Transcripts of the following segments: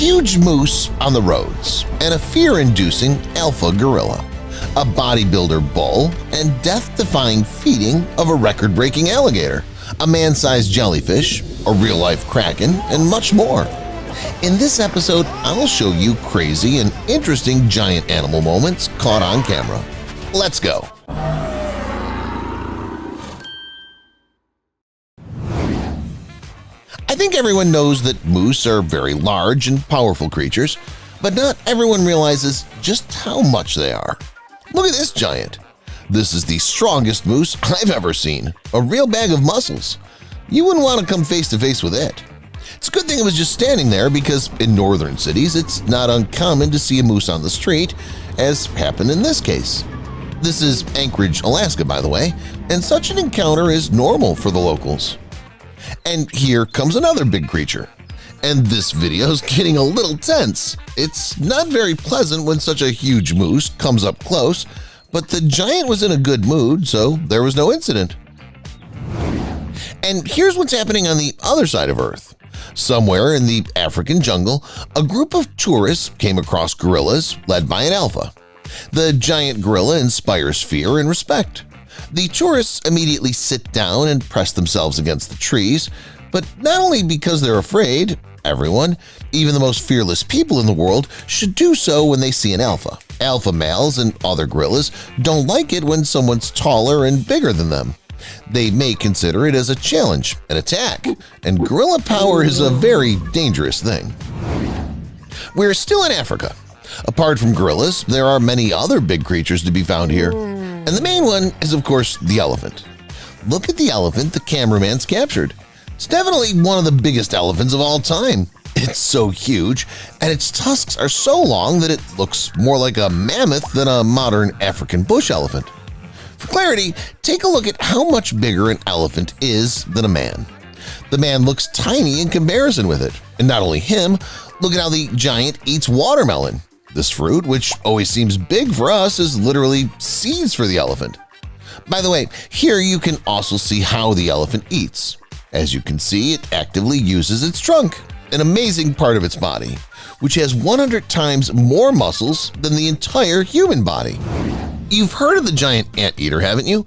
huge moose on the roads, and a fear-inducing alpha gorilla, a bodybuilder bull, and death-defying feeding of a record-breaking alligator, a man-sized jellyfish, a real-life kraken, and much more. In this episode, I'll show you crazy and interesting giant animal moments caught on camera. Let's go! I think everyone knows that moose are very large and powerful creatures, but not everyone realizes just how much they are. Look at this giant. This is the strongest moose I've ever seen, a real bag of muscles. You wouldn't want to come face to face with it. It's a good thing it was just standing there because in northern cities it's not uncommon to see a moose on the street, as happened in this case. This is Anchorage, Alaska, by the way, and such an encounter is normal for the locals. And here comes another big creature. And this video's getting a little tense. It's not very pleasant when such a huge moose comes up close, but the giant was in a good mood, so there was no incident. And here's what's happening on the other side of Earth. Somewhere in the African jungle, a group of tourists came across gorillas led by an alpha. The giant gorilla inspires fear and respect. The tourists immediately sit down and press themselves against the trees, but not only because they're afraid. Everyone, even the most fearless people in the world, should do so when they see an alpha. Alpha males and other gorillas don't like it when someone's taller and bigger than them. They may consider it as a challenge, an attack, and gorilla power is a very dangerous thing. We're still in Africa. Apart from gorillas, there are many other big creatures to be found here, and the main one is, of course, the elephant. Look at the elephant the cameraman's captured. It's definitely one of the biggest elephants of all time. It's so huge, and its tusks are so long that it looks more like a mammoth than a modern African bush elephant. For clarity, take a look at how much bigger an elephant is than a man. The man looks tiny in comparison with it, and not only him, look at how the giant eats watermelon. This fruit, which always seems big for us, is literally seeds for the elephant. By the way, here you can also see how the elephant eats. As you can see, it actively uses its trunk, an amazing part of its body, which has 100 times more muscles than the entire human body. You've heard of the giant anteater, haven't you?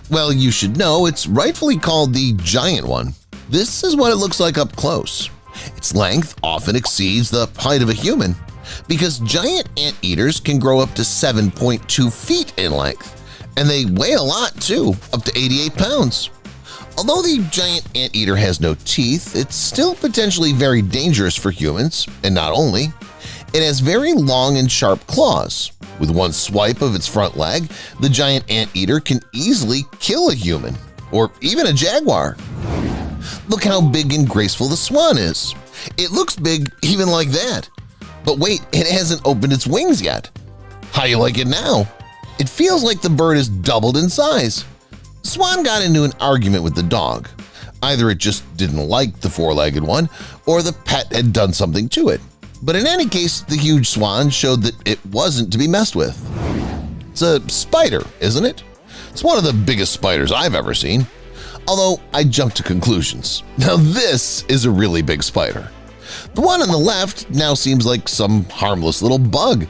Well, you should know it's rightfully called the giant one. This is what it looks like up close. Its length often exceeds the height of a human, because giant anteaters can grow up to 7.2 feet in length, and they weigh a lot too, up to 88 pounds. Although the giant anteater has no teeth, it's still potentially very dangerous for humans, and not only. It has very long and sharp claws. With one swipe of its front leg, the giant anteater can easily kill a human, or even a jaguar. Look how big and graceful the swan is. It looks big even like that. But wait, it hasn't opened its wings yet. How you like it now? It feels like the bird has doubled in size. Swan got into an argument with the dog. Either it just didn't like the four-legged one, or the pet had done something to it. But in any case, the huge swan showed that it wasn't to be messed with. It's a spider, isn't it? It's one of the biggest spiders I've ever seen. Although I jumped to conclusions. Now this is a really big spider. The one on the left now seems like some harmless little bug.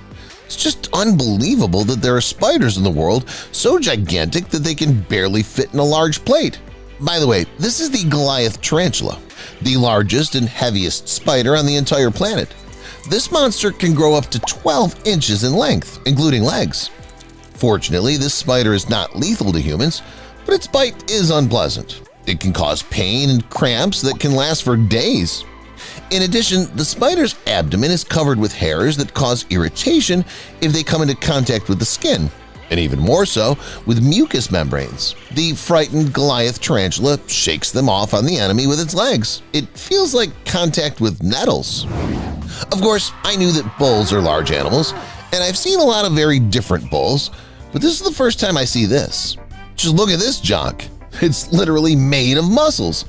It's just unbelievable that there are spiders in the world so gigantic that they can barely fit in a large plate. By the way, this is the Goliath tarantula, the largest and heaviest spider on the entire planet. This monster can grow up to 12 inches in length, including legs. Fortunately, this spider is not lethal to humans, but its bite is unpleasant. It can cause pain and cramps that can last for days. In addition, the spider's abdomen is covered with hairs that cause irritation if they come into contact with the skin, and even more so with mucous membranes. The frightened Goliath tarantula shakes them off on the enemy with its legs. It feels like contact with nettles. Of course, I knew that bulls are large animals, and I've seen a lot of very different bulls, but this is the first time I see this. Just look at this junk. It's literally made of muscles.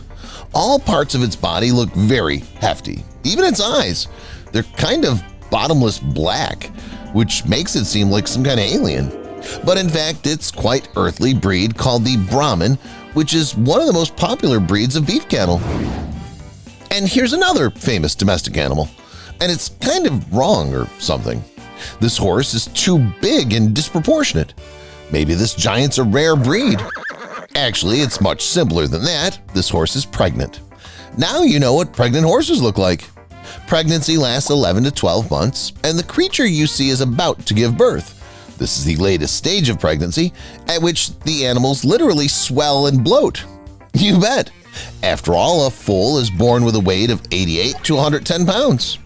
All parts of its body look very hefty, even its eyes. They're kind of bottomless black, which makes it seem like some kind of alien. But in fact, it's quite earthly breed called the Brahmin, which is one of the most popular breeds of beef cattle. And here's another famous domestic animal, and it's kind of wrong or something. This horse is too big and disproportionate. Maybe this giant's a rare breed. Actually, it's much simpler than that. This horse is pregnant. Now you know what pregnant horses look like. Pregnancy lasts 11 to 12 months, and the creature you see is about to give birth. This is the latest stage of pregnancy, at which the animals literally swell and bloat. You bet! After all, a foal is born with a weight of 88 to 110 pounds.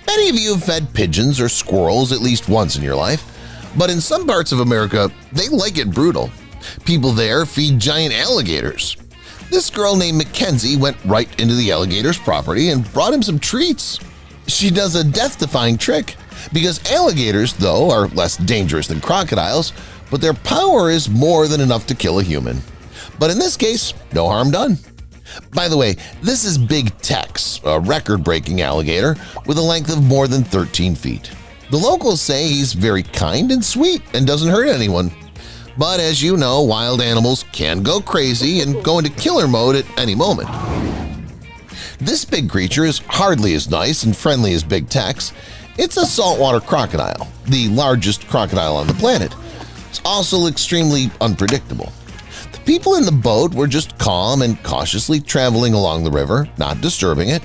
Many of you have fed pigeons or squirrels at least once in your life, but in some parts of America, they like it brutal. People there feed giant alligators. This girl named Mackenzie went right into the alligator's property and brought him some treats. She does a death-defying trick, because alligators, though, are less dangerous than crocodiles, but their power is more than enough to kill a human. But in this case, no harm done. By the way, this is Big Tex, a record-breaking alligator with a length of more than 13 feet. The locals say he's very kind and sweet and doesn't hurt anyone. But as you know, wild animals can go crazy and go into killer mode at any moment. This big creature is hardly as nice and friendly as Big Tex. It's a saltwater crocodile, the largest crocodile on the planet. It's also extremely unpredictable. The people in the boat were just calm and cautiously traveling along the river, not disturbing it.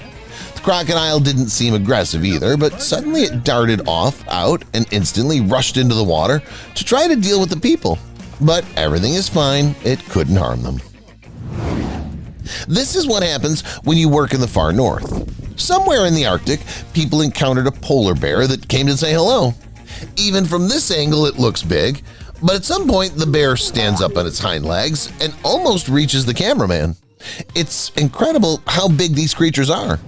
The crocodile didn't seem aggressive either, but suddenly it darted out and instantly rushed into the water to try to deal with the people. But everything is fine, it couldn't harm them. This is what happens when you work in the far north. Somewhere in the Arctic, people encountered a polar bear that came to say hello. Even from this angle it looks big, but at some point the bear stands up on its hind legs and almost reaches the cameraman. It's incredible how big these creatures are.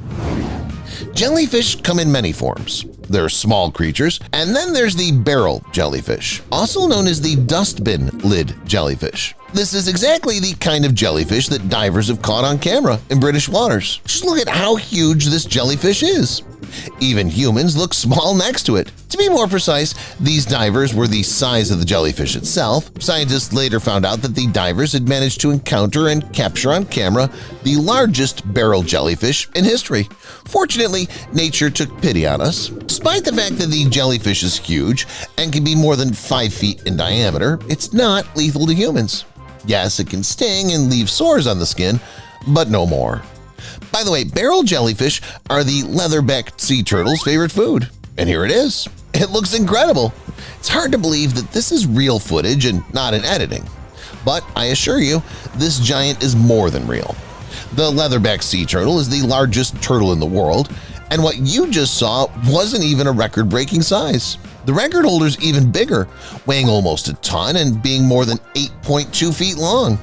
Jellyfish come in many forms. They're small creatures, and then there's the barrel jellyfish, also known as the dustbin lid jellyfish. This is exactly the kind of jellyfish that divers have caught on camera in British waters. Just look at how huge this jellyfish is. Even humans look small next to it. To be more precise, these divers were the size of the jellyfish itself. Scientists later found out that the divers had managed to encounter and capture on camera the largest barrel jellyfish in history. Fortunately, nature took pity on us. Despite the fact that the jellyfish is huge and can be more than 5 feet in diameter, it's not lethal to humans. Yes, it can sting and leave sores on the skin, but no more. By the way, barrel jellyfish are the leatherback sea turtle's favorite food. And here it is. It looks incredible. It's hard to believe that this is real footage and not an editing. But I assure you, this giant is more than real. The leatherback sea turtle is the largest turtle in the world, and what you just saw wasn't even a record-breaking size. The record holder's even bigger, weighing almost a ton and being more than 8.2 feet long.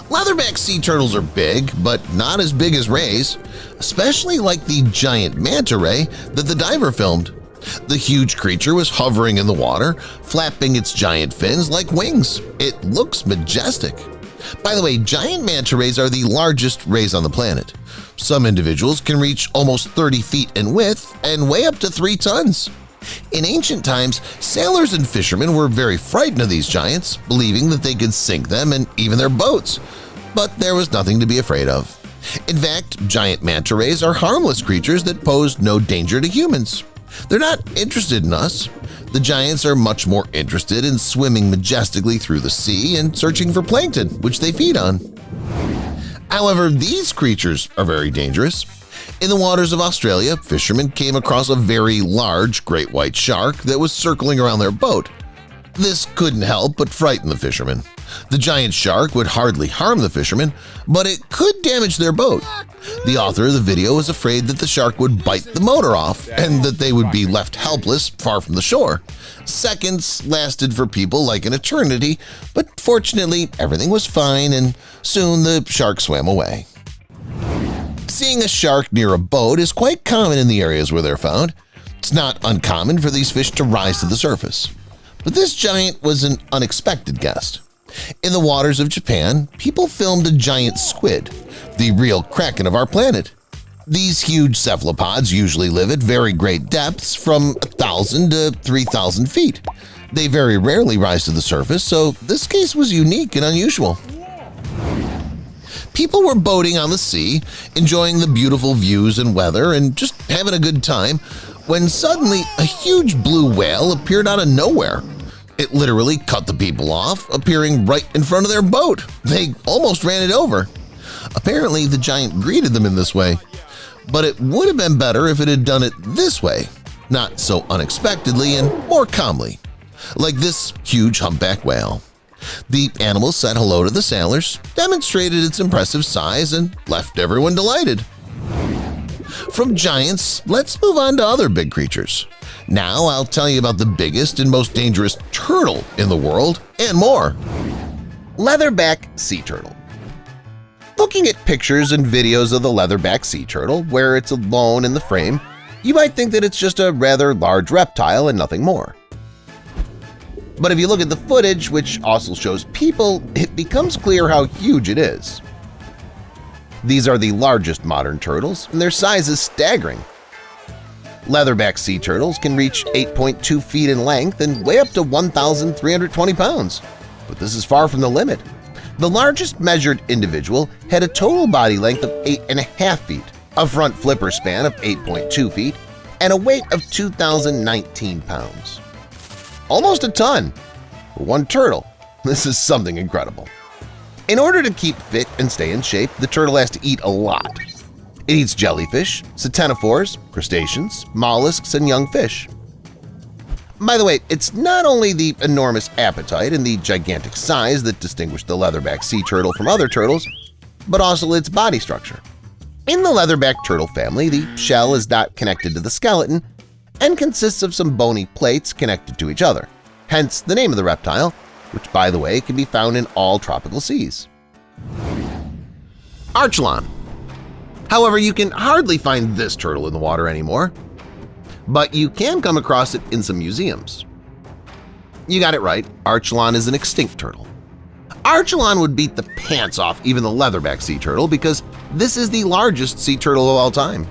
Leatherback sea turtles are big, but not as big as rays, especially like the giant manta ray that the diver filmed. The huge creature was hovering in the water, flapping its giant fins like wings. It looks majestic. By the way, giant manta rays are the largest rays on the planet. Some individuals can reach almost 30 feet in width and weigh up to 3 tons. In ancient times, sailors and fishermen were very frightened of these giants, believing that they could sink them and even their boats. But there was nothing to be afraid of. In fact, giant manta rays are harmless creatures that pose no danger to humans. They're not interested in us. The giants are much more interested in swimming majestically through the sea and searching for plankton, which they feed on. However, these creatures are very dangerous. In the waters of Australia, fishermen came across a very large great white shark that was circling around their boat. This couldn't help but frighten the fishermen. The giant shark would hardly harm the fishermen, but it could damage their boat. The author of the video was afraid that the shark would bite the motor off and that they would be left helpless far from the shore. Seconds lasted for people like an eternity, but fortunately everything was fine and soon the shark swam away. Seeing a shark near a boat is quite common in the areas where they're found. It's not uncommon for these fish to rise to the surface. But this giant was an unexpected guest. In the waters of Japan, people filmed a giant squid, the real kraken of our planet. These huge cephalopods usually live at very great depths, from 1,000 to 3,000 feet. They very rarely rise to the surface, so this case was unique and unusual. People were boating on the sea, enjoying the beautiful views and weather and just having a good time, when suddenly a huge blue whale appeared out of nowhere. It literally cut the people off, appearing right in front of their boat. They almost ran it over. Apparently, the giant greeted them in this way. But it would have been better if it had done it this way, not so unexpectedly and more calmly, like this huge humpback whale. The animal said hello to the sailors, demonstrated its impressive size, and left everyone delighted. From giants, let's move on to other big creatures. Now I'll tell you about the biggest and most dangerous turtle in the world and more. Leatherback sea turtle. Looking at pictures and videos of the leatherback sea turtle, where it's alone in the frame, you might think that it's just a rather large reptile and nothing more. But if you look at the footage, which also shows people, it becomes clear how huge it is. These are the largest modern turtles, and their size is staggering. Leatherback sea turtles can reach 8.2 feet in length and weigh up to 1,320 pounds. But this is far from the limit. The largest measured individual had a total body length of 8.5 feet, a front flipper span of 8.2 feet, and a weight of 2,019 pounds. Almost a ton for one turtle. This is something incredible. In order to keep fit and stay in shape, the turtle has to eat a lot. It eats jellyfish, ctenophores, crustaceans, mollusks, and young fish. By the way, it's not only the enormous appetite and the gigantic size that distinguish the leatherback sea turtle from other turtles, but also its body structure. In the leatherback turtle family, the shell is not connected to the skeleton and consists of some bony plates connected to each other, hence the name of the reptile, which, by the way, can be found in all tropical seas. Archelon. However, you can hardly find this turtle in the water anymore, but you can come across it in some museums. You got it right, Archelon is an extinct turtle. Archelon would beat the pants off even the leatherback sea turtle because this is the largest sea turtle of all time.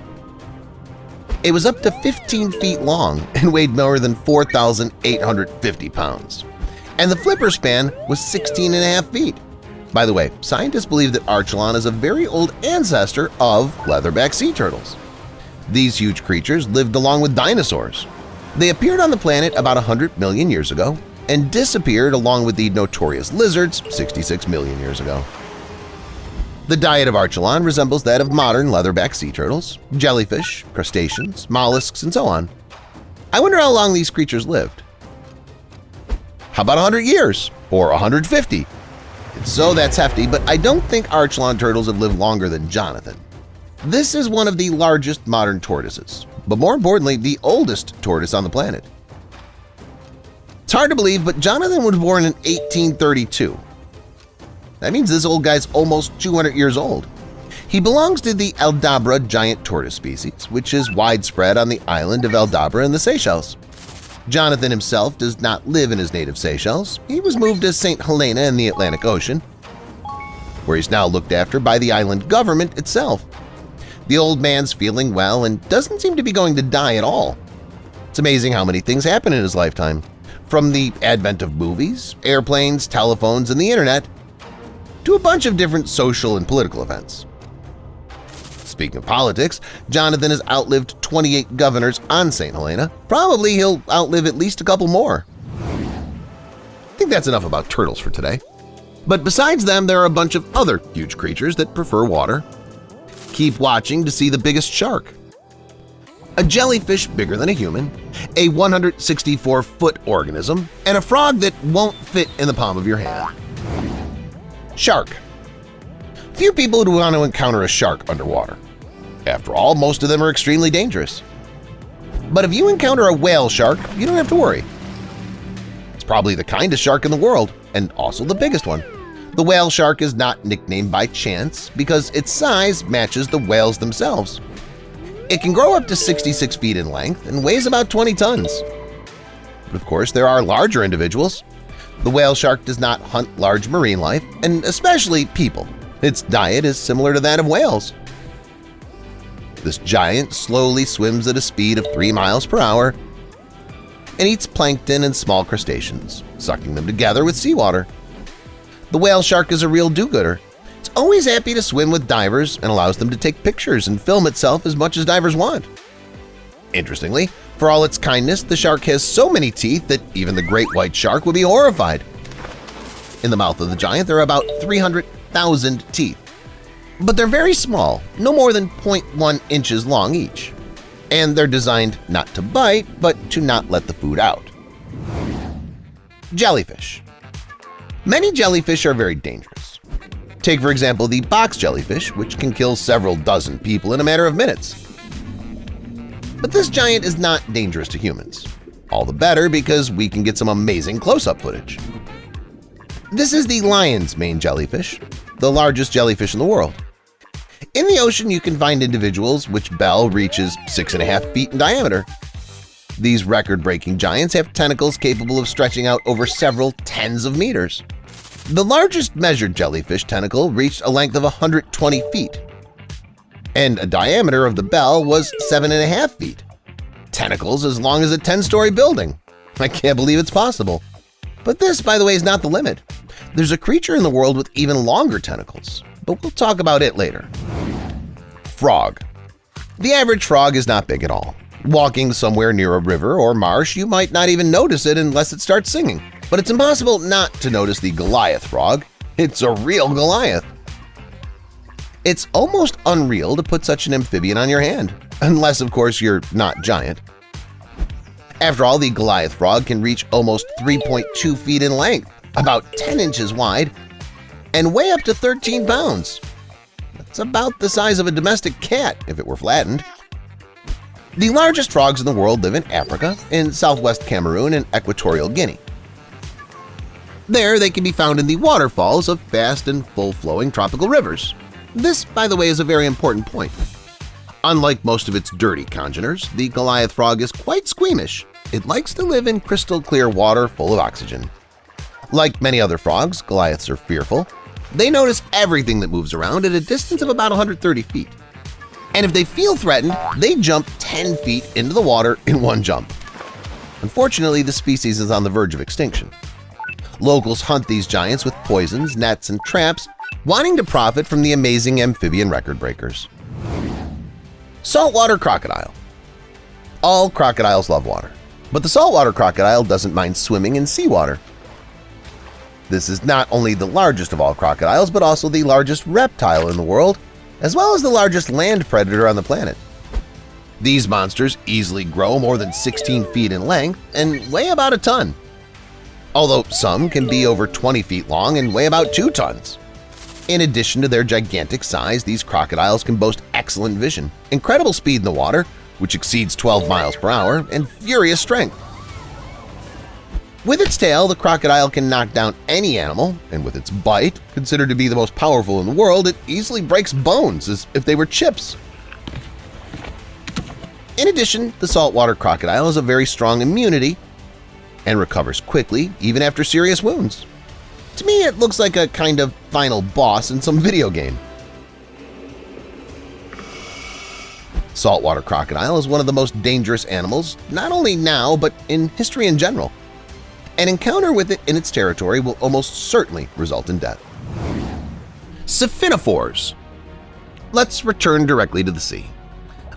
It was up to 15 feet long and weighed more than 4,850 pounds. And the flipper span was 16.5 feet. By the way, scientists believe that Archelon is a very old ancestor of leatherback sea turtles. These huge creatures lived along with dinosaurs. They appeared on the planet about 100 million years ago and disappeared along with the notorious lizards 66 million years ago. The diet of Archelon resembles that of modern leatherback sea turtles, jellyfish, crustaceans, mollusks, and so on. I wonder how long these creatures lived. How about 100 years? Or 150? So that's hefty, but I don't think Archelon turtles have lived longer than Jonathan. This is one of the largest modern tortoises, but more importantly, the oldest tortoise on the planet. It's hard to believe, but Jonathan was born in 1832. That means this old guy's almost 200 years old. He belongs to the Aldabra giant tortoise species, which is widespread on the island of Aldabra in the Seychelles. Jonathan himself does not live in his native Seychelles. He was moved to St. Helena in the Atlantic Ocean, where he's now looked after by the island government itself. The old man's feeling well and doesn't seem to be going to die at all. It's amazing how many things happen in his lifetime, from the advent of movies, airplanes, telephones, and the internet, to a bunch of different social and political events. Speaking of politics, Jonathan has outlived 28 governors on St. Helena. Probably he'll outlive at least a couple more. I think that's enough about turtles for today. But besides them, there are a bunch of other huge creatures that prefer water. Keep watching to see the biggest shark. A jellyfish bigger than a human, a 164-foot organism, and a frog that won't fit in the palm of your hand. Shark. Few people would want to encounter a shark underwater. After all, most of them are extremely dangerous. But if you encounter a whale shark, you don't have to worry. It's probably the kindest shark in the world, and also the biggest one. The whale shark is not nicknamed by chance because its size matches the whales themselves. It can grow up to 66 feet in length and weighs about 20 tons. But of course, there are larger individuals. The whale shark does not hunt large marine life, and especially people. Its diet is similar to that of whales. This giant slowly swims at a speed of 3 miles per hour and eats plankton and small crustaceans, sucking them together with seawater. The whale shark is a real do-gooder. It's always happy to swim with divers and allows them to take pictures and film itself as much as divers want. Interestingly, for all its kindness, the shark has so many teeth that even the great white shark would be horrified. In the mouth of the giant, there are about 300,000 teeth. But they're very small, no more than 0.1 inches long each. And they're designed not to bite, but to not let the food out. Jellyfish. Many jellyfish are very dangerous. Take, for example, the box jellyfish, which can kill several dozen people in a matter of minutes. But this giant is not dangerous to humans. All the better because we can get some amazing close-up footage. This is the lion's mane jellyfish, the largest jellyfish in the world. In the ocean, you can find individuals which bell reaches 6.5 feet in diameter. These record-breaking giants have tentacles capable of stretching out over several tens of meters. The largest measured jellyfish tentacle reached a length of 120 feet, and a diameter of the bell was 7.5 feet. Tentacles as long as a 10-story building. I can't believe it's possible. But this, by the way, is not the limit. There's a creature in the world with even longer tentacles, but we'll talk about it later. Frog. The average frog is not big at all. Walking somewhere near a river or marsh, you might not even notice it unless it starts singing. But it's impossible not to notice the Goliath frog. It's a real Goliath. It's almost unreal to put such an amphibian on your hand, unless, of course, you're not giant. After all, the Goliath frog can reach almost 3.2 feet in length, about 10 inches wide, and weigh up to 13 pounds. That's about the size of a domestic cat if it were flattened. The largest frogs in the world live in Africa, in southwest Cameroon and Equatorial Guinea. There, they can be found in the waterfalls of vast and full-flowing tropical rivers. This, by the way, is a very important point. Unlike most of its dirty congeners, the Goliath frog is quite squeamish. It likes to live in crystal-clear water full of oxygen. Like many other frogs, Goliaths are fearful. They notice everything that moves around at a distance of about 130 feet. And if they feel threatened, they jump 10 feet into the water in one jump. Unfortunately, the species is on the verge of extinction. Locals hunt these giants with poisons, nets, and traps, wanting to profit from the amazing amphibian record breakers. Saltwater crocodile. All crocodiles love water, but the saltwater crocodile doesn't mind swimming in seawater. This is not only the largest of all crocodiles, but also the largest reptile in the world, as well as the largest land predator on the planet. These monsters easily grow more than 16 feet in length and weigh about a ton, although some can be over 20 feet long and weigh about 2 tons. In addition to their gigantic size, these crocodiles can boast excellent vision, incredible speed in the water, which exceeds 12 miles per hour, and furious strength. With its tail, the crocodile can knock down any animal, and with its bite, considered to be the most powerful in the world, it easily breaks bones as if they were chips. In addition, the saltwater crocodile has a very strong immunity and recovers quickly even after serious wounds. To me, it looks like a kind of final boss in some video game. Saltwater crocodile is one of the most dangerous animals, not only now but in history in general. An encounter with it in its territory will almost certainly result in death. Siphonophores. Let's return directly to the sea.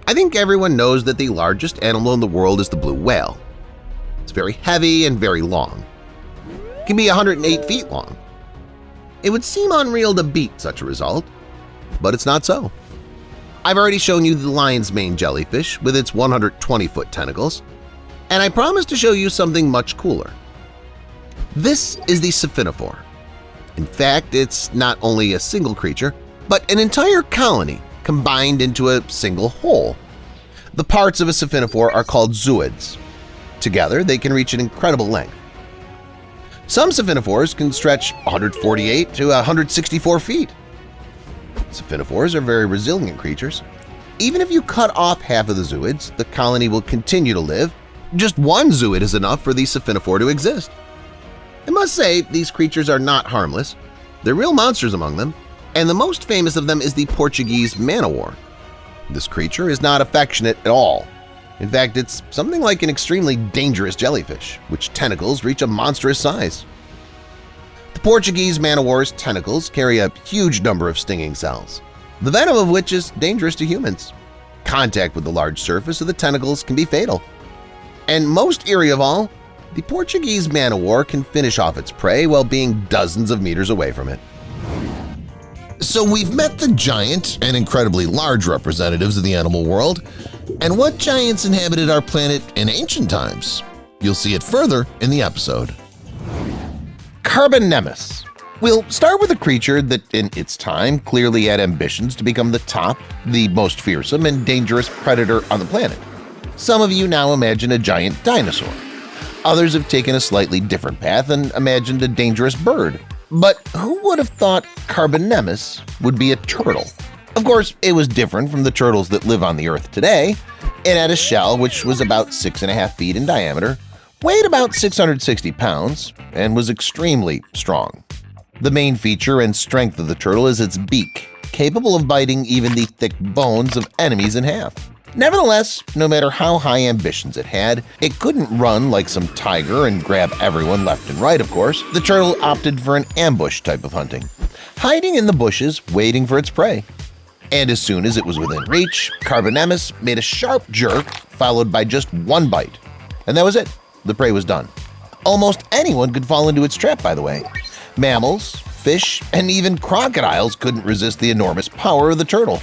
I think everyone knows that the largest animal in the world is the blue whale. It's very heavy and very long. It can be 108 feet long. It would seem unreal to beat such a result, but it's not so. I've already shown you the lion's mane jellyfish with its 120-foot tentacles, and I promise to show you something much cooler. This is the siphonophore. In fact, it's not only a single creature, but an entire colony combined into a single whole. The parts of a siphonophore are called zooids. Together, they can reach an incredible length. Some siphonophores can stretch 148 to 164 feet. Siphonophores are very resilient creatures. Even if you cut off half of the zooids, the colony will continue to live. Just one zooid is enough for the siphonophore to exist. I must say, these creatures are not harmless. They're real monsters among them, and the most famous of them is the Portuguese man-o'-war. This creature is not affectionate at all. In fact, it's something like an extremely dangerous jellyfish, which tentacles reach a monstrous size. The Portuguese man o' war's tentacles carry a huge number of stinging cells, the venom of which is dangerous to humans. Contact with the large surface of the tentacles can be fatal. And most eerie of all, the Portuguese man o' war can finish off its prey while being dozens of meters away from it. So we've met the giant and incredibly large representatives of the animal world, and what giants inhabited our planet in ancient times? You'll see it further in the episode. Carbonemys. We'll start with a creature that in its time clearly had ambitions to become the most fearsome and dangerous predator on the planet. Some of you now imagine a giant dinosaur. Others have taken a slightly different path and imagined a dangerous bird. But who would have thought Carbonemys would be a turtle? Of course, it was different from the turtles that live on the Earth today. It had a shell which was about 6.5 feet in diameter, weighed about 660 pounds, and was extremely strong. The main feature and strength of the turtle is its beak, capable of biting even the thick bones of enemies in half. Nevertheless, no matter how high ambitions it had, it couldn't run like some tiger and grab everyone left and right, of course. The turtle opted for an ambush type of hunting, hiding in the bushes waiting for its prey. And as soon as it was within reach, Carbonemys made a sharp jerk followed by just one bite. And that was it. The prey was done. Almost anyone could fall into its trap, by the way. Mammals, fish, and even crocodiles couldn't resist the enormous power of the turtle.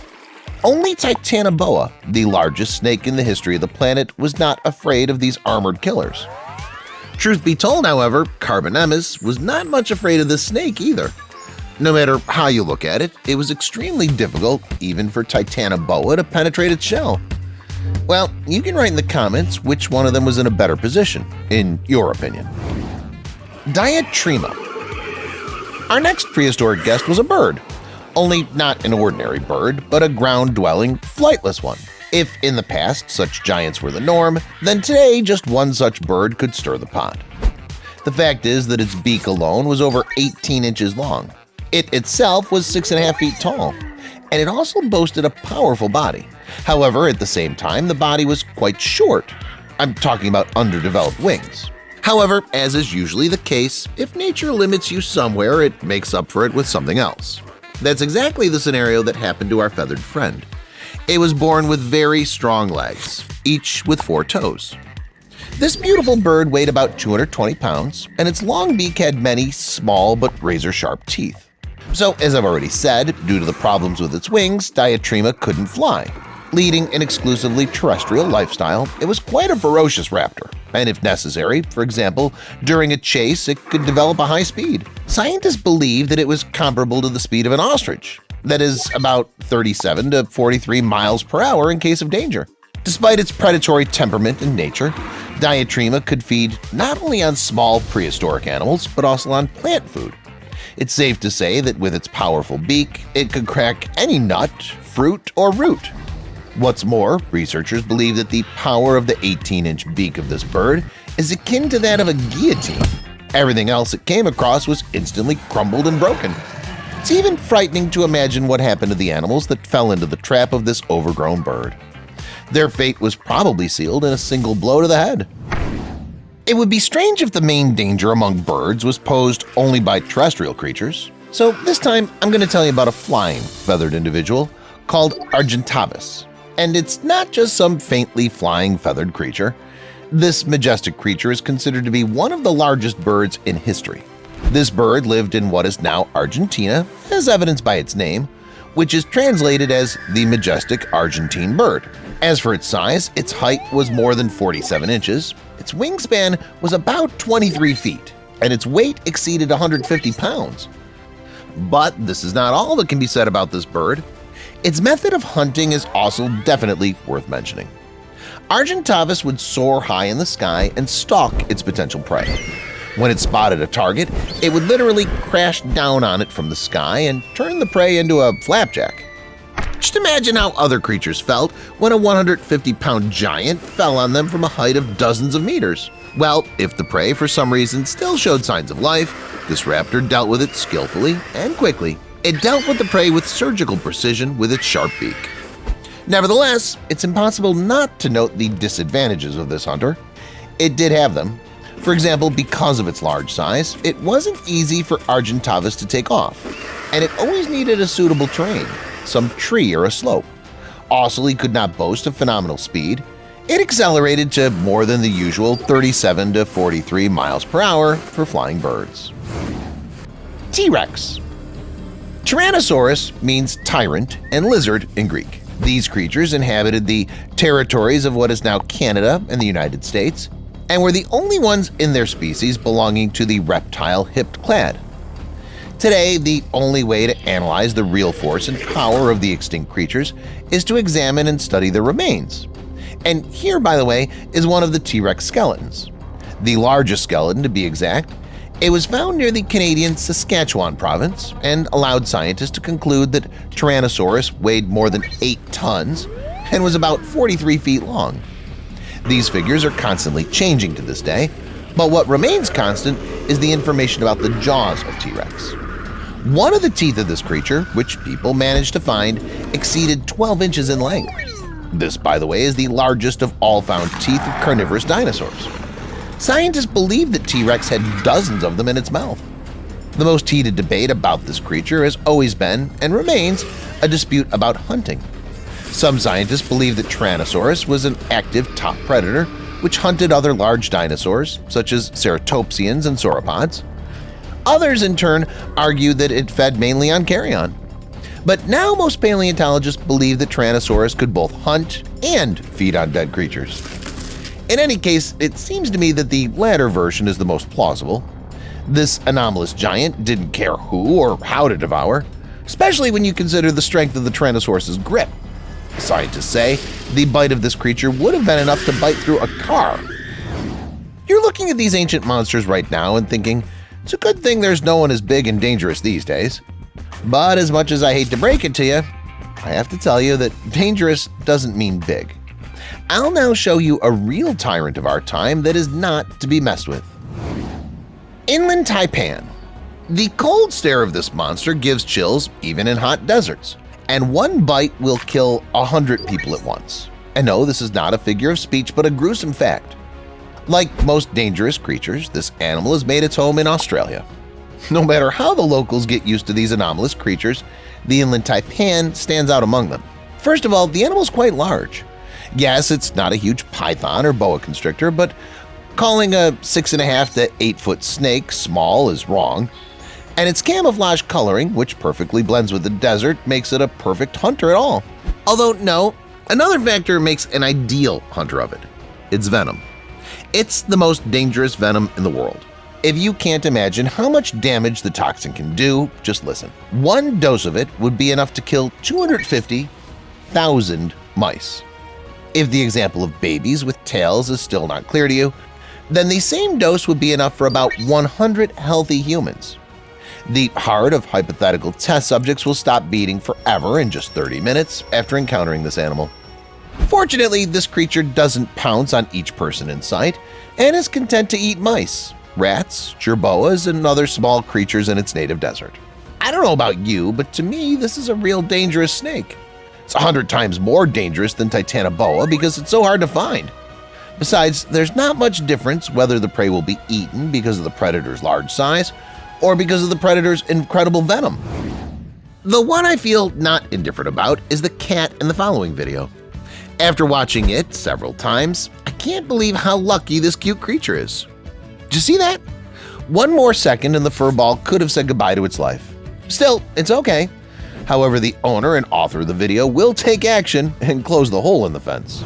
Only Titanoboa, the largest snake in the history of the planet, was not afraid of these armored killers. Truth be told, however, Carbonemys was not much afraid of this snake either. No matter how you look at it, it was extremely difficult even for Titanoboa to penetrate its shell. Well, you can write in the comments which one of them was in a better position, in your opinion. Diatrema. Our next prehistoric guest was a bird. Only not an ordinary bird, but a ground-dwelling, flightless one. If in the past such giants were the norm, then today just one such bird could stir the pot. The fact is that its beak alone was over 18 inches long. It itself was 6.5 feet tall, and it also boasted a powerful body. However, at the same time, the body was quite short. I'm talking about underdeveloped wings. However, as is usually the case, if nature limits you somewhere, it makes up for it with something else. That's exactly the scenario that happened to our feathered friend. It was born with very strong legs, each with 4 toes. This beautiful bird weighed about 220 pounds, and its long beak had many small but razor-sharp teeth. So, as I've already said, due to the problems with its wings, Diatrema couldn't fly. Leading an exclusively terrestrial lifestyle, it was quite a ferocious raptor, and if necessary, for example, during a chase it could develop a high speed. Scientists believe that it was comparable to the speed of an ostrich, that is about 37 to 43 miles per hour in case of danger. Despite its predatory temperament and nature, Diatrema could feed not only on small prehistoric animals, but also on plant food. It's safe to say that with its powerful beak, it could crack any nut, fruit, or root. What's more, researchers believe that the power of the 18-inch beak of this bird is akin to that of a guillotine. Everything else it came across was instantly crumbled and broken. It's even frightening to imagine what happened to the animals that fell into the trap of this overgrown bird. Their fate was probably sealed in a single blow to the head. It would be strange if the main danger among birds was posed only by terrestrial creatures. So this time I'm going to tell you about a flying feathered individual called Argentavis. And it's not just some faintly flying feathered creature. This majestic creature is considered to be one of the largest birds in history. This bird lived in what is now Argentina, as evidenced by its name, which is translated as the majestic Argentine bird. As for its size, its height was more than 47 inches, its wingspan was about 23 feet, and its weight exceeded 150 pounds. But this is not all that can be said about this bird. Its method of hunting is also definitely worth mentioning. Argentavis would soar high in the sky and stalk its potential prey. When it spotted a target, it would literally crash down on it from the sky and turn the prey into a flapjack. Just imagine how other creatures felt when a 150-pound giant fell on them from a height of dozens of meters. Well, if the prey for some reason still showed signs of life, this raptor dealt with it skillfully and quickly. It dealt with the prey with surgical precision with its sharp beak. Nevertheless, it's impossible not to note the disadvantages of this hunter. It did have them. For example, because of its large size, it wasn't easy for Argentavis to take off, and it always needed a suitable terrain, some tree or a slope. Also, he could not boast of phenomenal speed. It accelerated to more than the usual 37 to 43 miles per hour for flying birds. T-Rex. Tyrannosaurus means tyrant and lizard in Greek. These creatures inhabited the territories of what is now Canada and the United States, and were the only ones in their species belonging to the reptile hipped clade. Today, the only way to analyze the real force and power of the extinct creatures is to examine and study their remains. And here, by the way, is one of the T-Rex skeletons. The largest skeleton, to be exact. It was found near the Canadian Saskatchewan province and allowed scientists to conclude that Tyrannosaurus weighed more than 8 tons and was about 43 feet long. These figures are constantly changing to this day, but what remains constant is the information about the jaws of T-Rex. One of the teeth of this creature, which people managed to find, exceeded 12 inches in length. This, by the way, is the largest of all found teeth of carnivorous dinosaurs. Scientists believe that T-Rex had dozens of them in its mouth. The most heated debate about this creature has always been, and remains, a dispute about hunting. Some scientists believe that Tyrannosaurus was an active top predator which hunted other large dinosaurs, such as ceratopsians and sauropods. Others, in turn, argue that it fed mainly on carrion. But now most paleontologists believe that Tyrannosaurus could both hunt and feed on dead creatures. In any case, it seems to me that the latter version is the most plausible. This anomalous giant didn't care who or how to devour, especially when you consider the strength of the Tyrannosaurus's grip. Scientists say the bite of this creature would have been enough to bite through a car. You're looking at these ancient monsters right now and thinking, it's a good thing there's no one as big and dangerous these days. But as much as I hate to break it to you, I have to tell you that dangerous doesn't mean big. I'll now show you a real tyrant of our time that is not to be messed with. Inland taipan. The cold stare of this monster gives chills even in hot deserts, and one bite will kill 100 people at once. And no, this is not a figure of speech, but a gruesome fact. Like most dangerous creatures, this animal has made its home in Australia. No matter how the locals get used to these anomalous creatures, the inland taipan stands out among them. First of all, the animal is quite large. Yes, it's not a huge python or boa constrictor, but calling a 6.5 to 8 foot snake small is wrong. And its camouflage coloring, which perfectly blends with the desert, makes it a perfect hunter at all. Although no, another factor makes an ideal hunter of it. Its venom. It's the most dangerous venom in the world. If you can't imagine how much damage the toxin can do, just listen. One dose of it would be enough to kill 250,000 mice. If the example of babies with tails is still not clear to you, then the same dose would be enough for about 100 healthy humans. The heart of hypothetical test subjects will stop beating forever in just 30 minutes after encountering this animal. Fortunately, this creature doesn't pounce on each person in sight and is content to eat mice, rats, jerboas, and other small creatures in its native desert. I don't know about you, but to me, this is a real dangerous snake. It's 100 times more dangerous than Titanoboa because it's so hard to find. Besides, there's not much difference whether the prey will be eaten because of the predator's large size or because of the predator's incredible venom. The one I feel not indifferent about is the cat in the following video. After watching it several times, I can't believe how lucky this cute creature is. Did you see that? One more second and the furball could have said goodbye to its life. Still, it's okay. However, the owner and author of the video will take action and close the hole in the fence.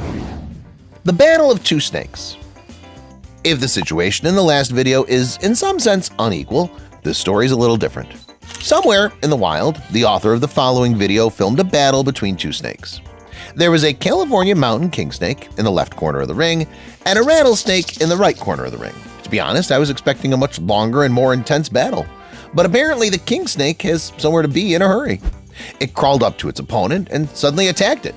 The battle of two snakes. If the situation in the last video is in some sense unequal, this story is a little different. Somewhere in the wild, the author of the following video filmed a battle between two snakes. There was a California mountain king snake in the left corner of the ring and a rattlesnake in the right corner of the ring. To be honest, I was expecting a much longer and more intense battle, but apparently the king snake has somewhere to be in a hurry. It crawled up to its opponent and suddenly attacked it.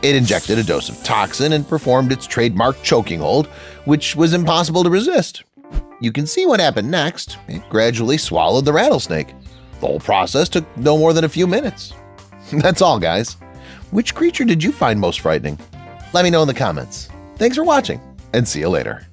It injected a dose of toxin and performed its trademark choking hold, which was impossible to resist. You can see what happened next. It gradually swallowed the rattlesnake. The whole process took no more than a few minutes. That's all, guys. Which creature did you find most frightening? Let me know in the comments. Thanks for watching, and see you later.